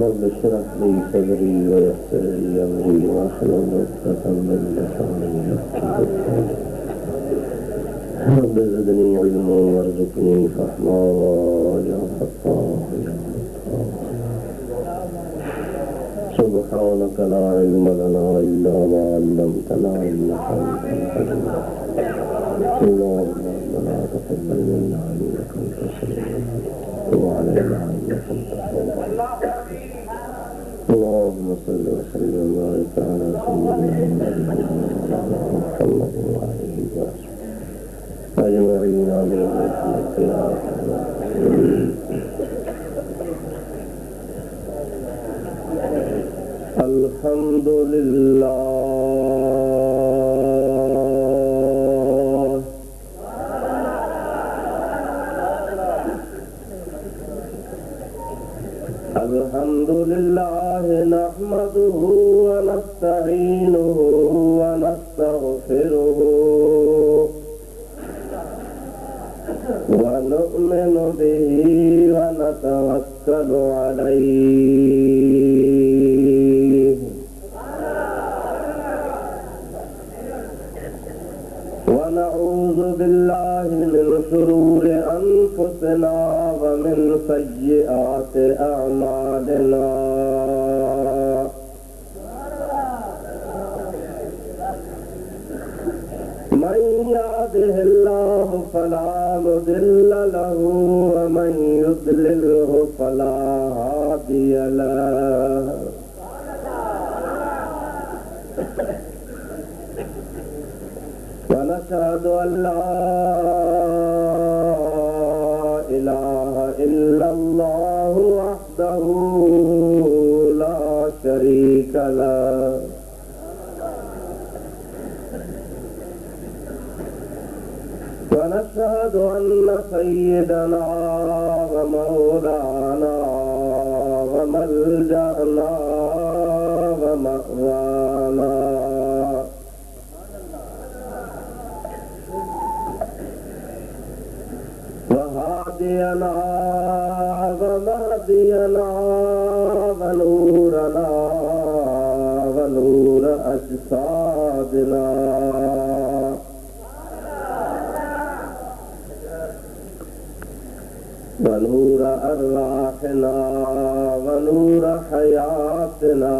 رب اشرح لي صدري ويسر لي أمري واحلل عقدة من لساني يفقهوا قولي. رب زدني علما وارزقني فهما يا فتاح يا فتاح. سبحانك لا علم لنا إلا ما علمتنا إنك أنت العليم. اللهم ربنا تقبل منا إنك أنت السميع العليم وعلينا إنك أنت التواب. اللهم صل وسلم وبارك على سيدنا محمد وآله وصحبه أجمعين برحمتك يا أرحم الراحمين. الحمد لله الحمد لله نحمده ونستعينه ونستغفره ونؤمن به ونتوكل عليه ونعوذ بالله من شرور أنفسنا ومن سيئات أعمالنا. من يهده الله فلا مضل له ومن يضلله فلا هادي له. ونشهد أن لا إله إلا الله وحده لا شريك له. ونشهد أن سيدنا ومولانا وملجأنا ومأوانا وهادينا ومهدينا ونورنا ونور أجسادنا ونور أرواحنا ونور حياتنا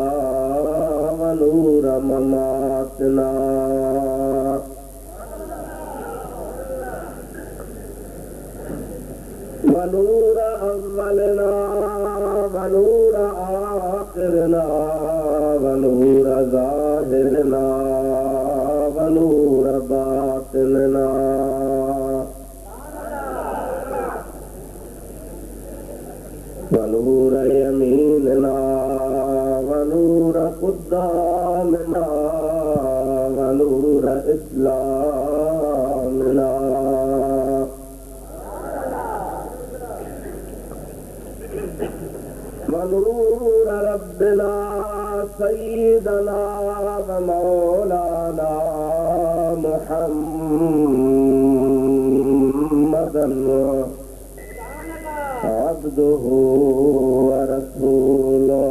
ونور مماتنا ونور أولنا ونور آخرنا ونور ظاهرنا ونور باطننا ونور يميننا ونور قدامنا ونور إسلامنا ونور ربنا سيدنا ومولانا محمدا عبده ورسوله.